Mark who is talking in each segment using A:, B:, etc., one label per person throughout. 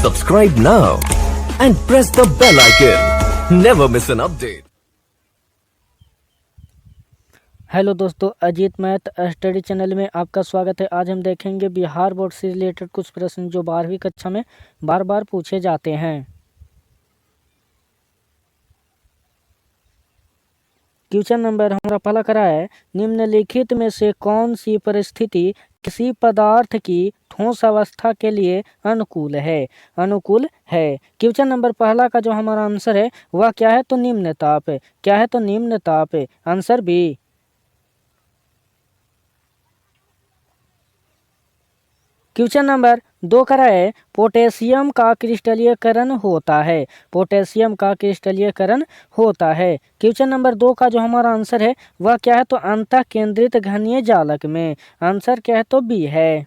A: Subscribe now and press the bell icon. Never miss an update.
B: Hello दोस्तों, Ajit math study channel में आपका स्वागत है। आज हम देखेंगे बिहार बोर्ड से रिलेटेड कुछ प्रश्न जो 12वीं कक्षा में बार बार पूछे जाते हैं। क्वेश्चन नंबर हमारा पहला करा है, निम्नलिखित में से कौन सी परिस्थिति किसी पदार्थ की ठोस अवस्था के लिए अनुकूल है? क्वेश्चन नंबर पहला का जो हमारा आंसर है वह क्या है? तो निम्न ताप। क्या है? तो निम्न ताप। Answer B. क्वेश्चन नंबर 2 करा है, पोटेशियम का क्रिस्टलीकरण होता है। पोटेशियम का क्रिस्टलीकरण होता है। क्वेश्चन नंबर 2 का जो हमारा आंसर है वह क्या है? तो अंतः केंद्रित घनीय जालक में। आंसर क्या है? तो बी है।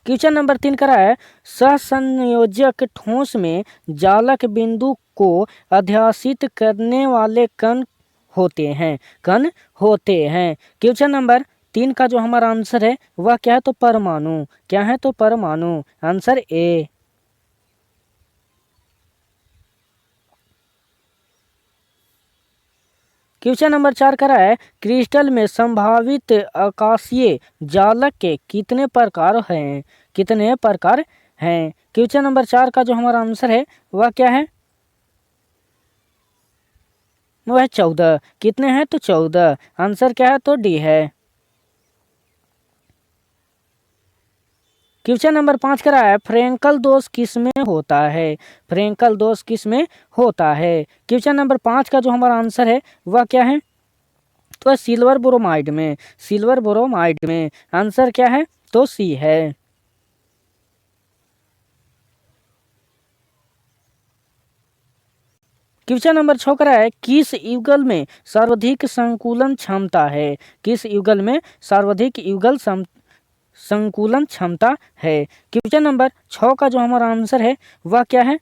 B: क्वेश्चन नंबर 3 करा है, सहसंयोजक ठोस में जालक बिंदु को अध्यासित करने वाले कण होते हैं। क्वेश्चन नंबर 3 का जो हमारा आंसर है वह क्या है? तो परमाणु। क्या है? तो परमाणु। Answer A. क्वेश्चन नंबर 4 करा है, क्रिस्टल में संभावित आकाशीय जालक के कितने प्रकार हैं? क्वेश्चन नंबर 4 का जो हमारा आंसर है वह क्या है? वह 14। कितने हैं? तो 14। आंसर क्या है? तो डी है। क्वेश्चन नंबर 5 करा है, फ्रेंकल दोष किस में होता है? क्वेश्चन नंबर 5 का जो हमारा आंसर है वह क्या है? तो सिल्वर ब्रोमाइड में। आंसर क्या है? तो सी है। क्वेश्चन नंबर 6 करा है, किस युगल में सर्वाधिक संकुलन क्षमता है? संकुलन क्षमता है। क्वेश्चन नंबर 6 का जो हमारा आंसर है वह क्या है?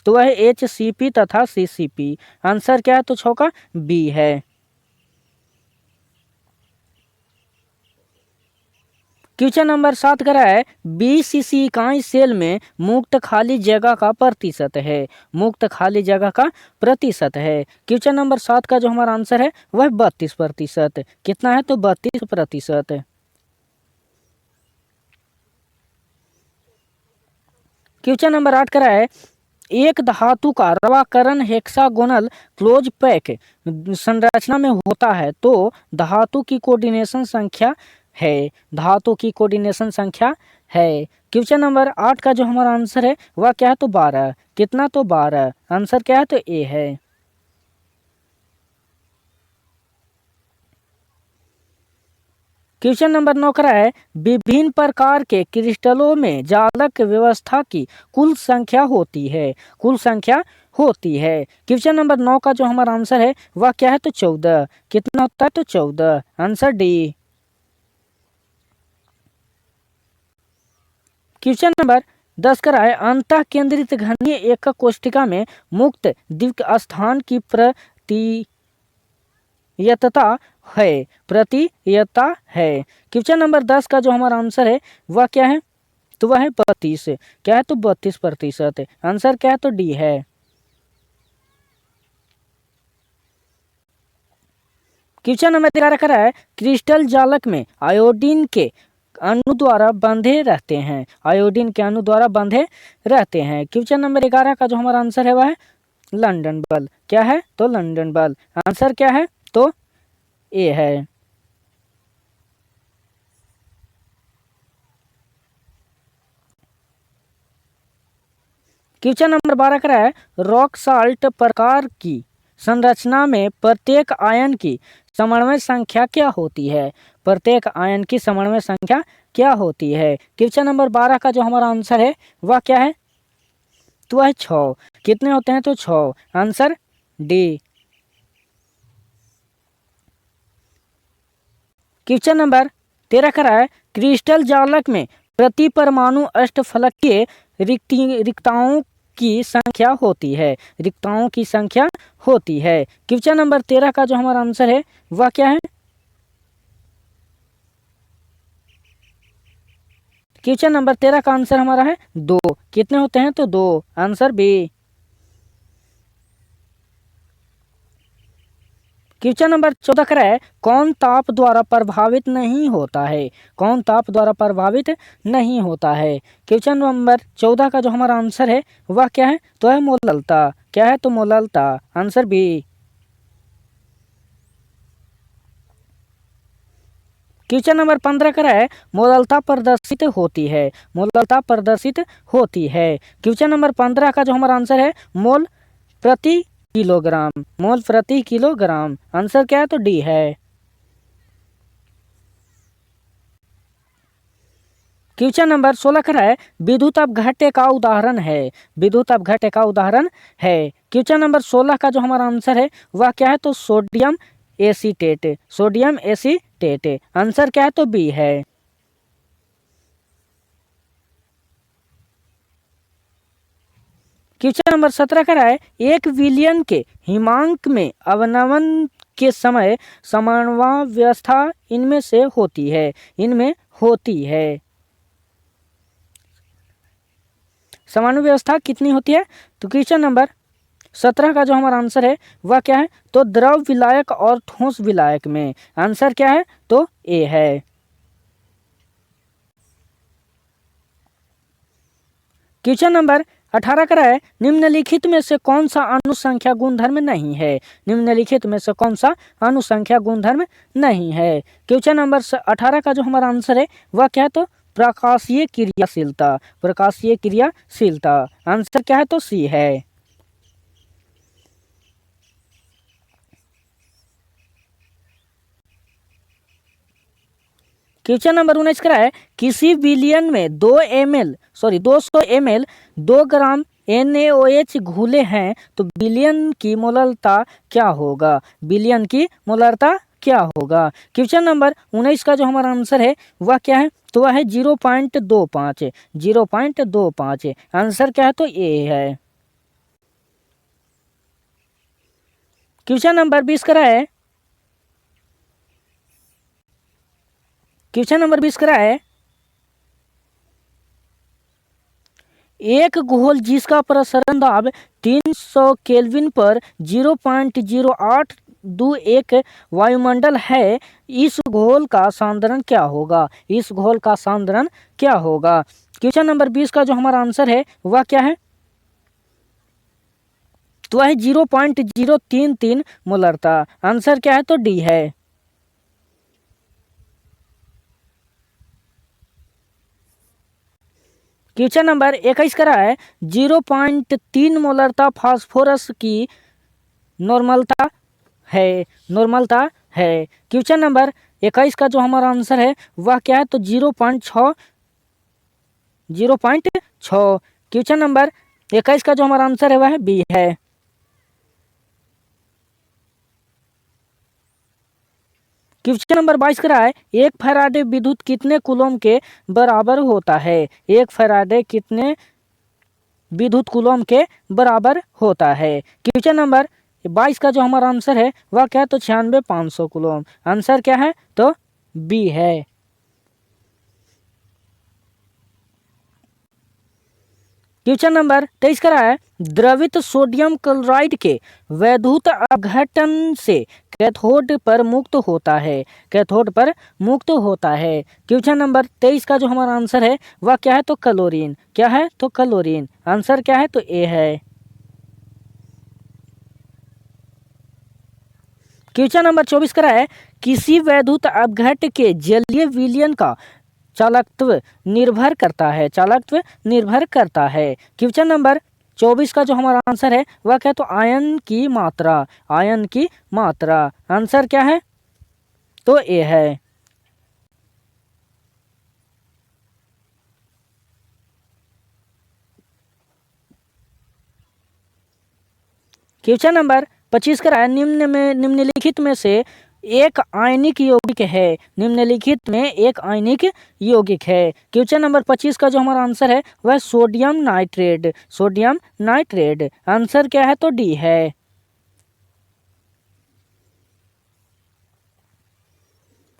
B: तो वह HCP तथा CCP। आंसर क्या है? तो 6 का बी है। क्वेश्चन नंबर 7 करा है, 20 इकाई सेल में मुक्त खाली जगह का प्रतिशत है। क्वेश्चन नंबर 7 का जो हमारा आंसर है वह 32%। कितना है? तो 32%। क्वेश्चन नंबर 8 करा है, एक धातु का रवाकरण हेक्सागोनल क्लोज पैक संरचना में होता है तो धातु की कोऑर्डिनेशन संख्या है। क्वेश्चन नंबर 8 का जो हमारा आंसर है वह क्या है? तो 12। कितना? तो 12। आंसर क्या है? तो ए है। क्वेश्चन नंबर 9 करा है, विभिन्न प्रकार के क्रिस्टलों में जालक व्यवस्था की कुल संख्या होती है। क्वेश्चन नंबर 9 का जो हमारा आंसर है वह क्या है? तो 14। कितना होता है? तो 14। Answer D. क्वेश्चन नंबर 10 करा है, अंतः केंद्रित घनीय एकक कोष्ठिका में मुक्त द्वितीय स्थान की प्रतियता है। क्वेश्चन नंबर 10 का जो हमारा आंसर है वह क्या है? तो वह है 32। क्या है? तो 32%। आंसर क्या है? तो डी है। क्वेश्चन नंबर 11 करा है, क्रिस्टल जालक में आयोडीन के अणु द्वारा बंधे रहते हैं। क्वेश्चन नंबर 11 का जो हमारा आंसर है वह है लंदन बल। क्या है? तो लंदन बल। आंसर क्या है? तो ए है। क्वेश्चन नंबर 12 करा है, रॉक साल्ट प्रकार की संरचना में प्रत्येक आयन की समन्वय संख्या क्या होती है? क्वेश्चन नंबर 12 का जो हमारा आंसर है वह क्या है? तो वह 6। कितने होते हैं? तो 6। Answer D. क्वेश्चन नंबर 13 करा है, क्रिस्टल जालक में प्रति परमाणु अष्टफलकीय रिक्ताओं की संख्या होती है। क्वेश्चन नंबर 13 का जो हमारा आंसर है वह क्या है? क्वेश्चन नंबर 13 का आंसर हमारा है 2। कितने होते हैं? तो 2, आंसर बी। क्वेश्चन नंबर 14 का है कौन ताप द्वारा प्रभावित नहीं होता है? कौन ताप द्वारा प्रभावित नहीं होता है? क्वेश्चन नंबर 14 का जो हमारा आंसर है वह क्या है? तो है मोललता। क्या है? तो मोललता, आंसर बी। क्वेश्चन नंबर 15 का है मोललता प्रदर्शित होती है। मोललता प्रदर्शित होती है। क्वेश्चन नंबर 15 का जो हमारा आंसर है मोल प्रति किलोग्राम। मोल प्रति किलोग्राम, आंसर क्या है? तो डी है। क्वेश्चन नंबर 16 का है विद्युत अपघट्य का उदाहरण है। विद्युत अपघट्य का उदाहरण है। क्वेश्चन नंबर 16 का जो हमारा आंसर है वह क्या है? तो sodium acetate. Sodium acetate, answer क्या है? तो बी है। क्वेश्चन नंबर 17 का है 1 विलियन के हिमांक में अवनमन के समय समानुव्यवस्था इनमें से होती है। इनमें होती है। समानुव्यवस्था कितनी होती है? तो क्वेश्चन नंबर 17 का जो हमारा आंसर है वह क्या है? तो द्रव विलायक और ठोस विलायक में, आंसर क्या है? तो ए है। क्वेश्चन नंबर 18 का है निम्नलिखित में से कौन सा अनुसंख्या गुणधर्म नहीं है? निम्नलिखित में से कौन सा अनुसंख्या गुणधर्म नहीं है? क्वेश्चन नंबर 18 का जो हमारा आंसर है वह क्या है? तो प्रकाशीय क्रियाशीलता। प्रकाशीय क्रियाशीलता, आंसर क्या है? तो सी है। क्वेश्चन नंबर 19 का है किसी बिलियन में 200 ml 2 ग्राम NaOH घुले हैं तो बिलियन की मोलरता क्या होगा? बिलियन की मोलरता क्या होगा? क्वेश्चन नंबर 19 का जो हमारा आंसर है वह क्या है? तो वह है 0.25। 0.25, आंसर क्या है? तो ए है। क्वेश्चन नंबर 20 का है क्वेश्चन नंबर 20 का है एक घोल जिसका प्रसरण दाब 300 केल्विन पर 0.0821 वायुमंडल है, इस घोल का सांद्रण क्या होगा? इस घोल का सांद्रण क्या होगा? क्वेश्चन नंबर 20 का जो हमारा आंसर है वह क्या है? तो वह है 0.033 मोलरता, आंसर क्या है? तो डी है। क्वेश्चन नंबर 21 का है 0.3 मोलरता फास्फोरस की नॉर्मलता है। नॉर्मलता है। क्वेश्चन नंबर 21 का जो हमारा आंसर है वह क्या है? तो 0.6। क्वेश्चन नंबर 21 का जो हमारा आंसर है वह बी है। क्वेश्चन नंबर 22 का है एक फैराडे विद्युत कितने कूलम के बराबर होता है? एक फैराडे कितने विद्युत कूलम के बराबर होता है? क्वेश्चन नंबर 22 का जो हमारा आंसर है वह क्या है? तो 96,500 कूलम, आंसर क्या है? तो बी है। क्वेश्चन नंबर 23 का है द्रवित सोडियम क्लोराइड के वैद्युत अपघटन से कैथोड पर मुक्त होता है। कैथोड पर मुक्त होता है। क्वेश्चन नंबर 23 का जो हमारा आंसर है वह क्या है? तो क्लोरीन। क्या है? तो क्लोरीन, आंसर क्या है? तो ए है। क्वेश्चन नंबर 24 का है किसी वैद्युत अपघट्य के जलीय विलयन का चालकत्व निर्भर करता है। चालकत्व निर्भर करता है। क्वेश्चन नंबर 24 का जो हमारा आंसर है वह क्या है? तो आयन की मात्रा। आयन की मात्रा, आंसर क्या है? तो ए है। क्वेश्चन नंबर 25 का है निम्नलिखित में से एक आयनिक यौगिक है। निम्नलिखित में एक आयनिक यौगिक है। क्वेश्चन नंबर 25 का जो हमारा आंसर है वह sodium nitrate. Sodium nitrate, answer क्या है? तो डी है।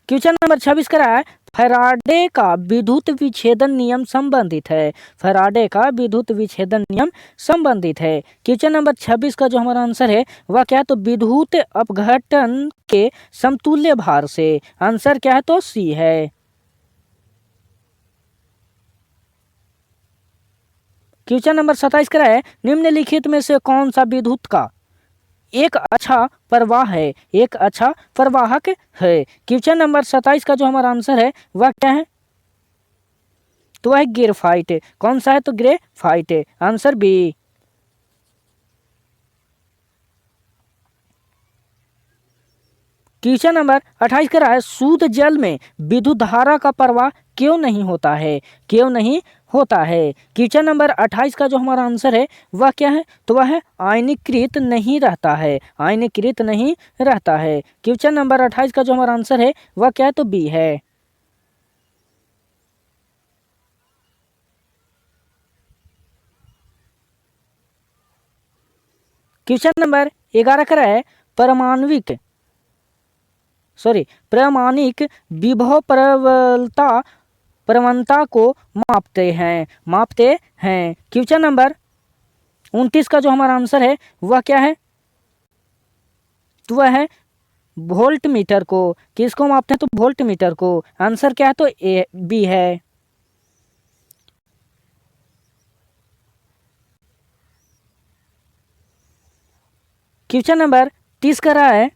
B: क्वेश्चन नंबर 26 का है फैराडे का विद्युत विच्छेदन नियम संबंधित है। फैराडे का विद्युत विच्छेदन नियम संबंधित है। क्वेश्चन नंबर 26 का जो हमारा आंसर है वह क्या है, तो विद्युत अपघटन के समतुल्य भार से। आंसर क्या है, तो सी है। क्वेश्चन नंबर 27 का है, निम्नलिखित में से कौन सा विद्युत का एक अच्छा प्रवाह है, एक अच्छा प्रवाहक है। क्वेश्चन नंबर 27 का जो हमारा आंसर है वह क्या है, तो वह ग्रेफाइट। कौन सा है, तो graphite. Answer B. Question number 28 का है, शुद्ध जल में विद्युत धारा का प्रवाह क्यों नहीं होता है, क्यों नहीं होता है। क्वेश्चन नंबर 28 का जो हमारा आंसर है वह क्या है, तो वह है आयनीकृत नहीं रहता है, आयनीकृत नहीं रहता है। क्वेश्चन नंबर 28 का जो हमारा आंसर है वह क्या है, तो बी है। क्वेश्चन नंबर 11 का है, प्रामाणिक विभव प्रवणता को मापते हैं। क्वेश्चन नंबर 29 का जो हमारा आंसर है वह क्या है, तो वह है वोल्ट मीटर को। किसको मापते हैं, तो वोल्ट मीटर को। आंसर क्या है, तो ए बी है। क्वेश्चन नंबर 30 का रहा है,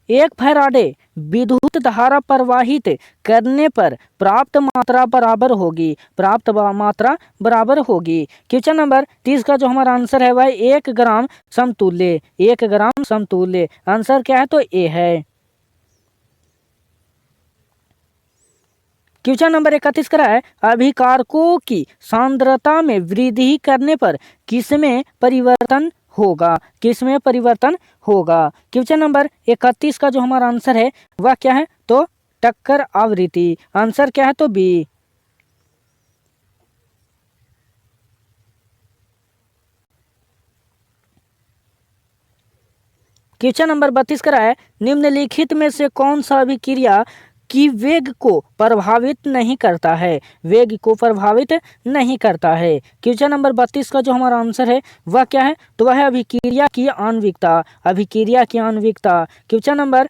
B: एक फैराडे विद्युत धारा प्रवाहित करने पर प्राप्त मात्रा बराबर होगी। क्वेश्चन नंबर 30 का जो हमारा आंसर है वह 1 ग्राम समतुल्य, 1 ग्राम समतुल्य। आंसर क्या है, तो ए है। क्वेश्चन नंबर 31 का है, अभिकारकों की सांद्रता में वृद्धि करने पर किसमें परिवर्तन होगा, किसमें परिवर्तन होगा। क्वेश्चन नंबर 31 का जो हमारा आंसर है वह क्या है, तो टक्कर आवृत्ति। आंसर क्या है, तो बी। क्वेश्चन नंबर 32 का है, निम्नलिखित में से कौन सा अभिक्रिया की वेग को प्रभावित नहीं करता है, वेग को प्रभावित नहीं करता है। क्वेश्चन नंबर 32 का जो हमारा आंसर है वह क्या है, तो वह है अभिक्रिया की आणविकता, अभिक्रिया की आणविकता। क्वेश्चन नंबर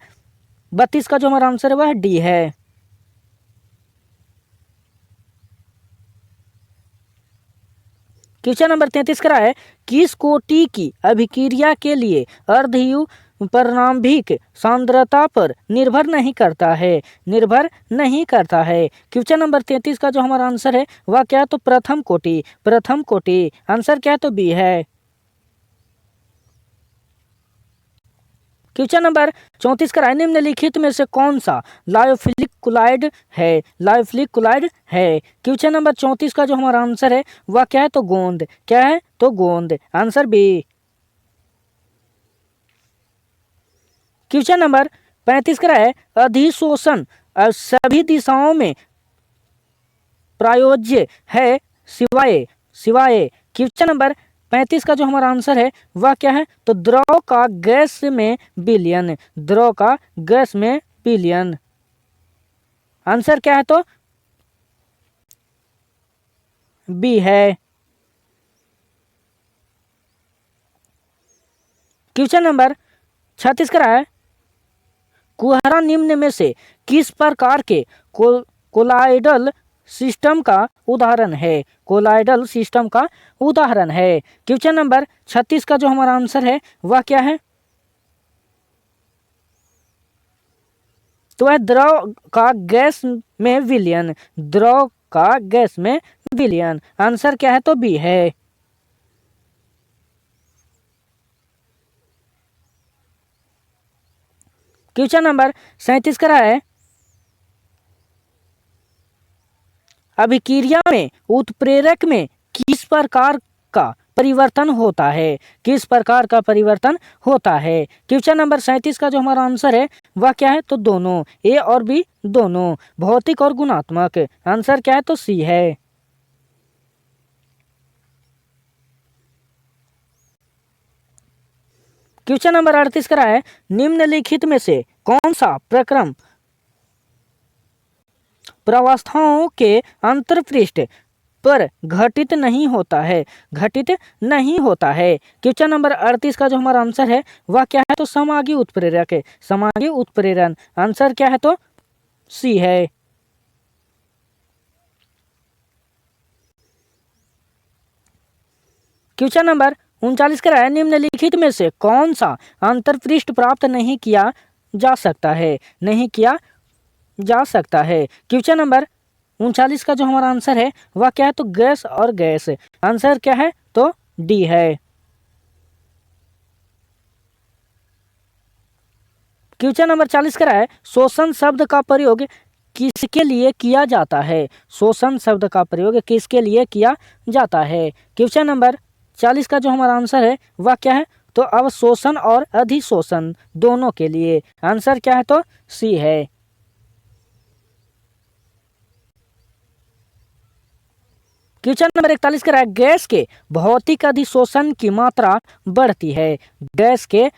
B: 32 का जो हमारा आंसर है वह डी है। क्वेश्चन नंबर 33 का है, किस कोटि की अभिक्रिया के लिए अर्धयु प्रारंभिक सांद्रता पर निर्भर नहीं करता है, निर्भर नहीं करता है। क्वेश्चन नंबर 33 का जो हमारा आंसर है वह क्या है, तो प्रथम कोटि, प्रथम कोटि। आंसर क्या है, तो बी है। क्वेश्चन नंबर 34 का है, निम्नलिखित में से कौन सा लायोफिलिक कुलाइड है, लायोफिलिक कुलाइड है। क्वेश्चन नंबर 34 का जो हमारा आंसर है वह क्या है, तो गोंद। क्या है, तो गोंद। Answer B. क्वेश्चन नंबर 35 का है, अधिशोषण सभी दिशाओं में प्रायोज्य है सिवाय। क्वेश्चन नंबर 35 का जो हमारा आंसर है वह क्या है, तो द्रव का गैस में विलयन, द्रव का गैस में विलयन। आंसर क्या है, तो बी है। क्वेश्चन नंबर 36 का है, कुहरा निम्न में से किस प्रकार के कोलाइडल सिस्टम का उदाहरण है, कोलाइडल सिस्टम का उदाहरण है। क्वेश्चन नंबर 36 का जो हमारा आंसर है वह क्या है, तो वह द्रव का गैस में विलयन, द्रव का गैस में विलयन। आंसर क्या है, तो बी है। क्वेश्चन नंबर 37 का है, अभिक्रिया में उत्प्रेरक में किस प्रकार का परिवर्तन होता है, किस प्रकार का परिवर्तन होता है। क्वेश्चन नंबर 37 का जो हमारा आंसर है वह क्या है, तो दोनों, ए और बी दोनों, भौतिक और गुणात्मक। आंसर क्या है, तो सी है। क्वेश्चन नंबर 38 का है, निम्नलिखित में से कौन सा प्रक्रम प्रावस्थाओं के अंतरपृष्ठ पर घटित नहीं होता है, घटित नहीं होता है। क्वेश्चन नंबर 38 का जो हमारा आंसर है वह क्या है, तो समांगी उत्प्रेरक है, समांगी उत्प्रेरण। आंसर क्या है, तो सी है। क्वेश्चन नंबर 39 का है, निम्नलिखित में से कौन सा अंतरपृष्ठ प्राप्त नहीं किया जा सकता है, नहीं किया जा सकता है। क्वेश्चन नंबर 39 का जो हमारा आंसर है वह क्या है, तो गैस और गैस। आंसर क्या है, तो डी है। क्वेश्चन नंबर 40 का है, शोषण शब्द का प्रयोग किसके लिए किया जाता है, शोषण शब्द का प्रयोग किसके लिए किया जाता है। क्वेश्चन नंबर 40 का जो हमारा आंसर है वह क्या है, तो अवशोषण और अधिशोषण दोनों के लिए। आंसर क्या है, तो सी है। क्वेश्चन नंबर 41 का है, गैस के भौतिक अधिशोषण की मात्रा बढ़ती है, गैस के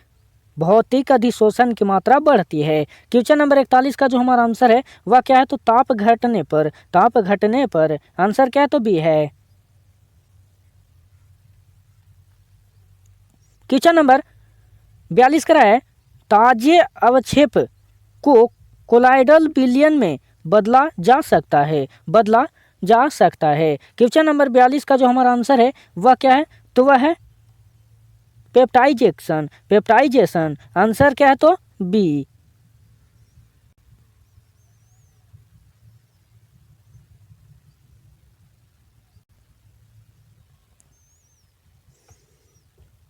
B: भौतिक अधिशोषण की मात्रा बढ़ती है। क्वेश्चन नंबर 41 का जो हमारा आंसर है वह क्या है, तो ताप घटने पर, ताप घटने पर। आंसर क्या है, तो बी है। क्वेश्चन नंबर 42 का है, ताजे अवक्षेप को कोलाइडल विलयन में बदला जा सकता है, बदला जा सकता है। क्वेश्चन नंबर 42 का जो हमारा आंसर है वह क्या है, तो वह है पेप्टाइजेशन, पेप्टाइजेशन। आंसर क्या है, तो बी।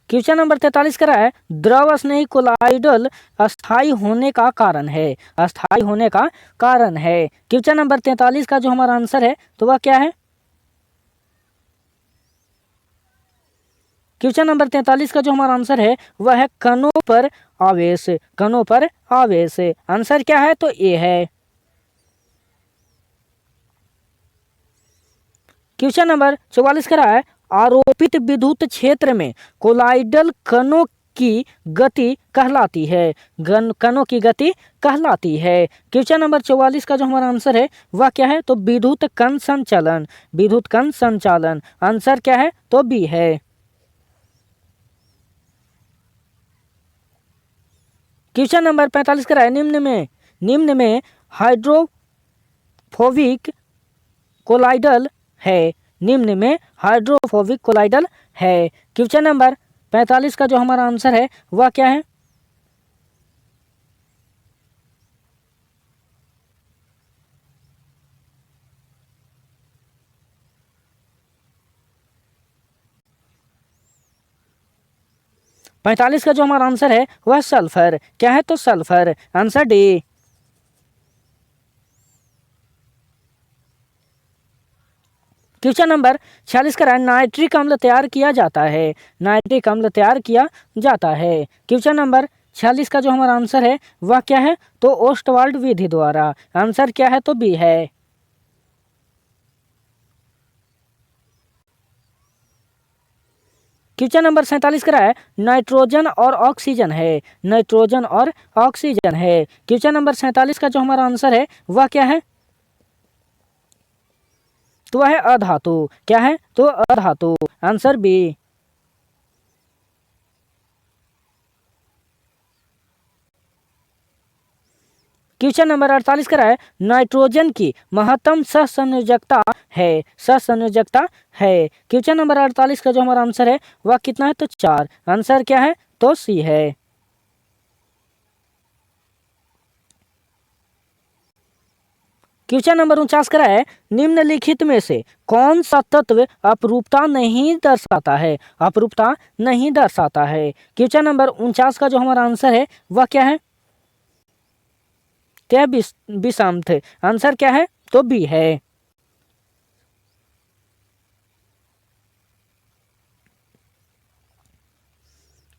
B: क्वेश्चन नंबर 43 का है, द्रव स्नेही कोलाइडल अस्थाई होने का कारण है, अस्थाई होने का कारण है। क्वेश्चन नंबर 43 का जो हमारा आंसर है तो वह क्या है, क्वेश्चन नंबर 43 का जो हमारा आंसर है वह है कणों पर आवेश, कणों पर आवेश। आंसर क्या है, तो ए है। क्वेश्चन नंबर 44 का है, आरोपित विद्युत क्षेत्र में कोलाइडल कणों की गति कहलाती है, कणों की गति कहलाती है। क्वेश्चन नंबर 44 का जो हमारा आंसर है वह क्या है, तो विद्युत कण संचालन, विद्युत कण संचालन। आंसर क्या है, तो बी है। क्वेश्चन नंबर 45 का है, निम्न में हाइड्रोफोबिक कोलाइडल है, निम्न में हाइड्रोफोबिक कोलाइडल है। क्वेश्चन नंबर 45 का जो हमारा आंसर है वह क्या है, पैंतालीस का जो हमारा आंसर है वह सल्फर। क्या है, तो sulphur. Answer D. Question number 46 का नाइट्रिक अम्ल तैयार किया जाता है, नाइट्रिक अम्ल तैयार किया जाता है। क्वेश्चन नंबर 46 का जो हमारा आंसर है वह क्या है, तो ओस्टवाल्ड विधि द्वारा। आंसर क्या है, तो बी है। क्वेश्चन नंबर 47 का है, नाइट्रोजन और ऑक्सीजन है, नाइट्रोजन और ऑक्सीजन है। क्वेश्चन नंबर 47 का जो हमारा आंसर है वह क्या है, तो वह है अधातु। क्या है, तो अधातु। Answer B. क्वेश्चन नंबर 48 का है, नाइट्रोजन की महत्तम सहसंयोजकता है, सहसंयोजकता है। क्वेश्चन नंबर 48 का जो हमारा आंसर है वह कितना है, तो 4। आंसर क्या है, तो सी है। क्वेश्चन नंबर 49 का है, निम्नलिखित में से कौन सा तत्व अपरूपता नहीं दर्शाता है, अपरूपता नहीं दर्शाता है। क्वेश्चन नंबर 49 का जो हमारा आंसर है वह क्या है, क्या विषांत। आंसर क्या है, तो बी है।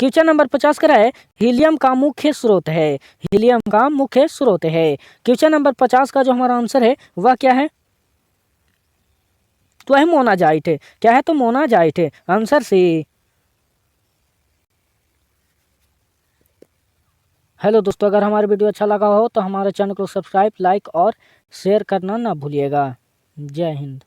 B: क्वेश्चन नंबर 50 का है, हीलियम का मुख्य स्रोत है, हीलियम का मुख्य स्रोत है। क्वेश्चन नंबर 50 का जो हमारा आंसर है वह क्या है, तो है मोनाजाइट। क्या है, तो मोनाजाइट। Answer C. हेलो दोस्तों, अगर हमारा वीडियो अच्छा लगा हो तो हमारे चैनल को सब्सक्राइब, लाइक और शेयर करना ना भूलिएगा। जय हिंद।